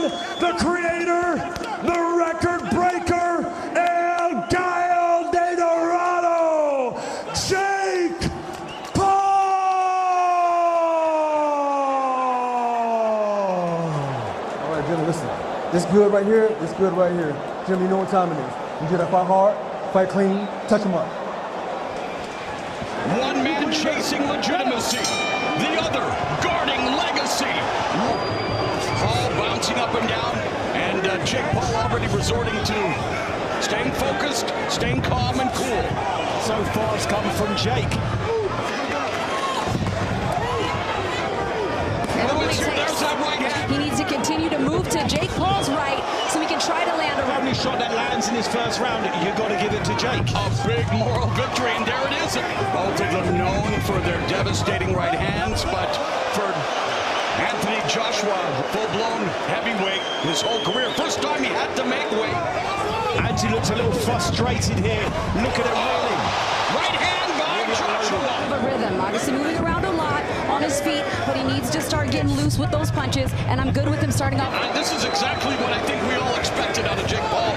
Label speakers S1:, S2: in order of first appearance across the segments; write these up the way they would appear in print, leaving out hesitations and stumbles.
S1: the creator, the record breaker, El Gallo de Dorado, Jake Paul!
S2: All right, Jimmy, listen. This good right here, this good right here. Jimmy, you know what time it is. You gotta fight hard, fight clean, touch him up.
S3: One man chasing legitimacy, the other guarding legacy. Paul bouncing up and down, and Jake Paul already resorting to staying focused, staying calm and cool.
S4: So far it's come from Jake.
S3: There's that right hand.
S5: He needs to continue to move to Jake Paul's right so he can try to land a
S4: Only shot that lands in his first round, you've got to give it to Jake.
S3: A big moral victory, and there it is. Both of them known for their devastating right hands, but for Anthony Joshua, full-blown heavyweight his whole career. First time he had to make weight.
S4: Anthony looks a little frustrated here. Look at him rolling.
S3: Right hand by Joshua.
S5: The rhythm, obviously moving around a lot on his feet, but he needs to start getting loose with those punches, and I'm good with him starting off.
S3: This is exactly what I think we all expected out of Jake Paul.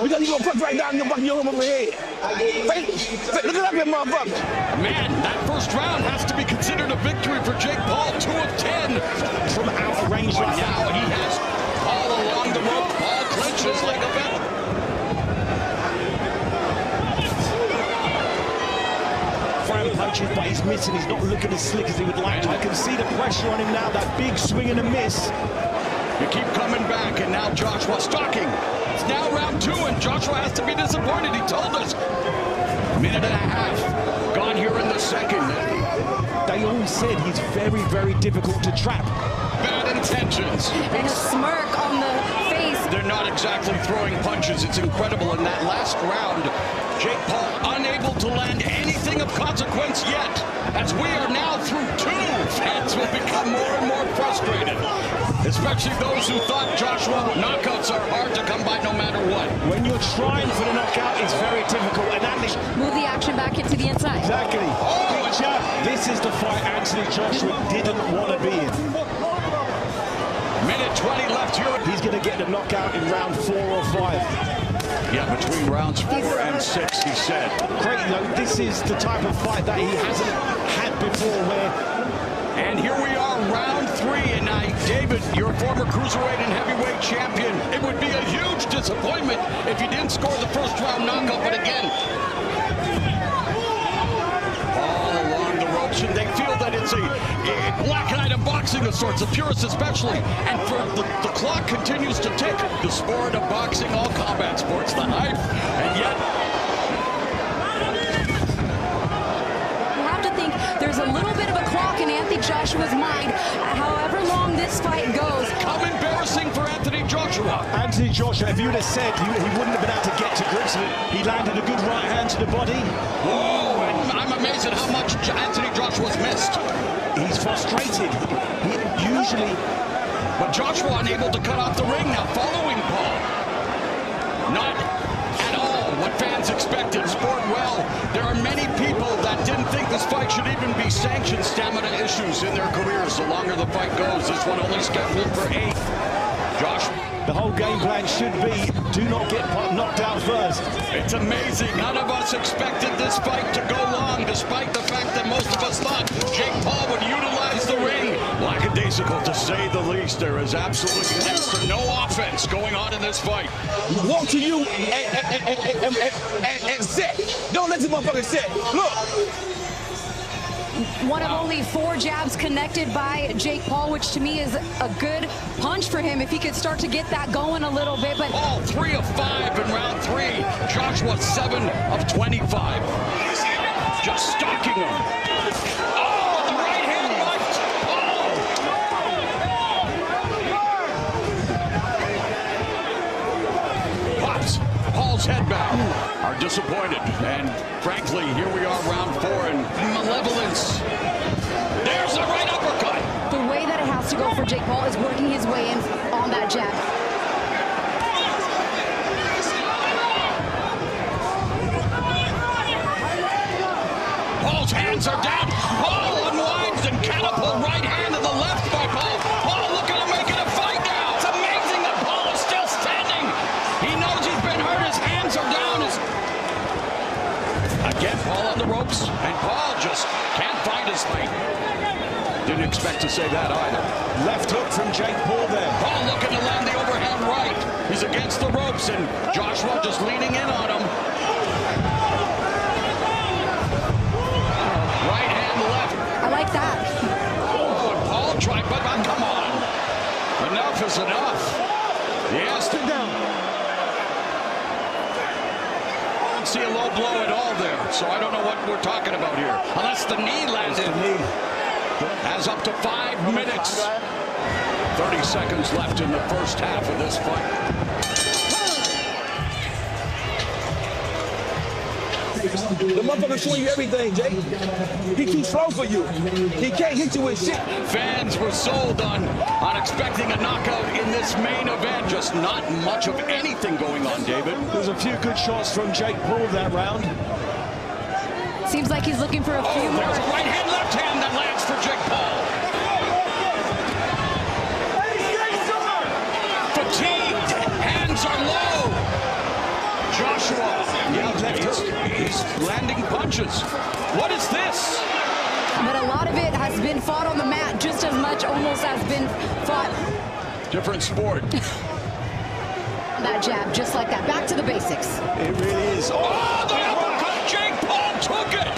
S6: We got you put right down your fucking over my head. Look at that motherfucker.
S3: Man, that first round has to be considered a victory for Jake Paul. 2 of 10
S4: From out of range right
S3: now. He has all along the rope. Paul clinches like a vet.
S4: Fran punches, but he's missing. He's not looking as slick as he would like to. I can see the pressure on him now. That big swing and a miss.
S3: You keep coming back, and now Joshua stalking. It's now round 2, and Joshua has to be disappointed. He told us. Minute and a half gone here in the second.
S4: They all said he's very, very difficult to trap.
S3: Bad intentions.
S5: And a smirk on the face.
S3: They're not exactly throwing punches. It's incredible. In that last round, Jake Paul unable to land anything of consequence yet. As we are now through 2, fans will become more and more frustrated. Especially those who thought Joshua knockouts are hard to come by no matter what.
S4: When you're trying for the knockout, it's very difficult. And Anthony...
S5: Move the action back into the inside.
S4: Exactly. This is the fight Anthony Joshua didn't want to be in.
S3: Minute 20 left here.
S4: He's going to get the knockout in round 4 or 5.
S3: Yeah, between rounds 4 and 6, he said.
S4: Great, though. This is the type of fight that he hasn't had before where...
S3: And here we are, round 3, and David, your former cruiserweight and heavyweight champion, it would be a huge disappointment if you didn't score the first round knockout, but again, all along the ropes, and they feel that it's a black night of boxing of sorts, the purists especially, and for the clock continues to tick. The sport of boxing, all combat sports, the hype, and yet...
S5: You have to think there's a little bit of a clock in Anthony Joshua's mind, however long this fight goes.
S3: How embarrassing for Anthony Joshua.
S4: Anthony Joshua, if you'd have said he wouldn't have been able to get to grips with it, he landed a good right hand to the body.
S3: Whoa, and I'm amazed at how much Anthony Joshua's missed.
S4: He's frustrated. Usually...
S3: But Joshua unable to cut off the ring now, following Paul. Not at all what fans expected. Sport well. There are many people that didn't think this fight should even be sanctioned. Stamina issues in their careers. The longer the fight goes, this one only scheduled for 8. Joshua.
S4: The whole game plan should be, do not get knocked out first.
S3: It's amazing. None of us expected this fight to go long, despite the fact that most of us thought Jake Paul would utilize the ring. Lackadaisical, to say the least. There is absolutely next to no offense going on in this fight.
S6: Walk to you and set. Don't let this motherfucker set. Look.
S5: One of only 4 jabs connected by Jake Paul, which to me is a good punch for him if he could start to get that going a little bit. But
S3: Paul 3 of 5 in round 3. Joshua 7 of 25. Just stalking him. Oh, the right hand by Paul. Pops Paul's head back. Are disappointed, and frankly, here we are, round 4, and malevolence. There's a right uppercut.
S5: the way that it has to go for Jake Paul is working his way in on that jab.
S3: Paul's hands are down. Paul unwinds and catapult right hand to the left by Paul. Paul looking to make it a fight now. It's amazing that Paul is still standing. He knows he's been hurt. His hands are down. Again, Paul on the ropes, and Paul just can't find his feet. Didn't expect to say that either.
S4: Left hook from Jake Paul there.
S3: Paul looking to land the overhand right. He's against the ropes, and Joshua just leaning in on him. Right hand left.
S5: I like that.
S3: Oh, and Paul tried, but come on. Enough is enough. Yes,
S2: Sit down.
S3: I don't see a low blow at all there, so I don't know what we're talking about here. Unless the knee landed. Has up to 5 minutes. 30 seconds left in the first half of this fight.
S6: The motherfucker showing you everything, Jake. He too slow for you. He can't hit you with shit.
S3: Fans were sold on expecting a knockout in this main event. Just not much of anything going on, David.
S4: There's a few good shots from Jake Paul that round.
S5: Seems like he's looking for a few more.
S3: There's a right hand, left hand that lands for Jake Paul. Fatigued, hands are low. Joshua, he's landing punches. What is this?
S5: But a lot of it has been fought on the mat just as much almost as been fought.
S3: Different sport.
S5: That jab, just like that. Back to the basics.
S4: It really is.
S3: Oh, the uppercut! Jake Paul took it!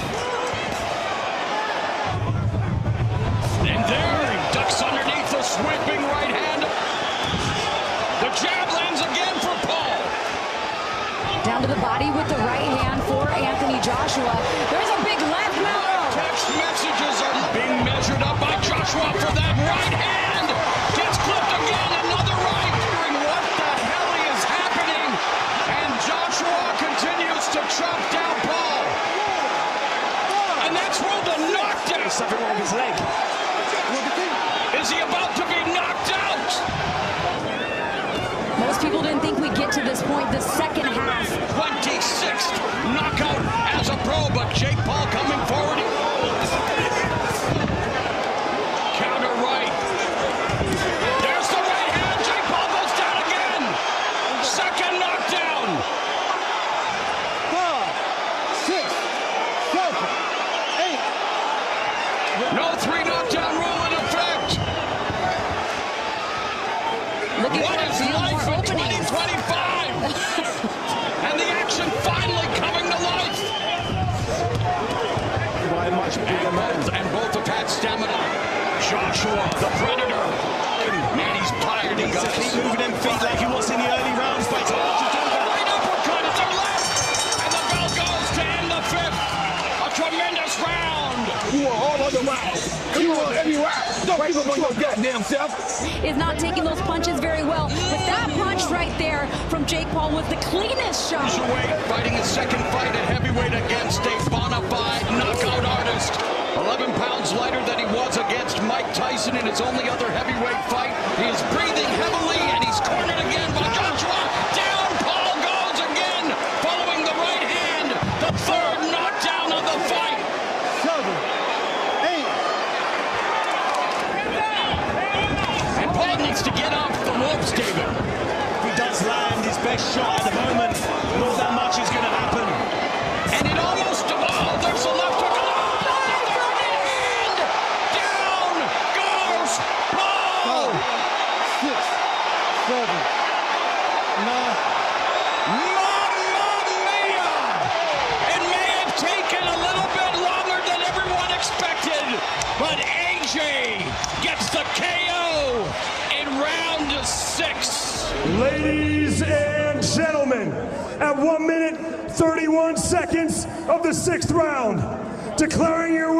S3: And there he ducks underneath the sweeping right hand. The jab lands again for Paul.
S5: Down to the body with the right hand for Anthony Joshua. There's a big left now.
S3: Text messages are being measured up by Joshua for that right hand. Gets clipped again, another right. What the hell is happening? And Joshua continues to chop down Paul. And that's rolled a knockdown.
S4: Something wrong with his leg.
S3: Is he about to be knocked out?
S5: Most people didn't think we'd get to this point, the second half.
S3: 26th knockout as a pro, but Jake Paul coming forward. Counter right. There's the right hand. Jake Paul goes down again. Second knockdown.
S2: 5, 6, 7, 8.
S3: No 3 knockdown rule in effect. What is life in 2025? And the action finally coming to life.
S4: By a much bigger man.
S3: And both have had stamina. Joshua, the Predator. Man, he's tired. He
S4: Needs to keep moving them feet like he was in the early rounds, but it's hard to do that.
S3: Right uppercut to the left. And the bell goes to end the 5th. A tremendous round.
S6: You want all of the rounds. You want every round. Don't give up on your goddamn self.
S5: Is not taking those punches very well. But that punch right there from Jake Paul was the cleanest shot.
S3: Cruiserweight fighting his second fight at heavyweight against a bona fide knockout artist. 11 pounds lighter than he was against Mike Tyson in his only other heavyweight fight. He is breathing heavily and he's cornered again by Joshua. Down Paul goes again, following the right hand. The 3rd knockdown of the fight.
S2: 7, 8.
S3: And Paul needs to get off the ropes, David.
S4: He does land his best shot at the moment. Not that much is going to happen.
S3: And it almost, oh, there's a left hook. Down goes Paul.
S2: 5, 6, 7, 9.
S3: Mamma mia! It may have taken a little bit longer than everyone expected, but AJ gets the KO in round 6.
S1: Ladies and gentlemen, at 1 minute, 31 seconds of the 6th round, declaring your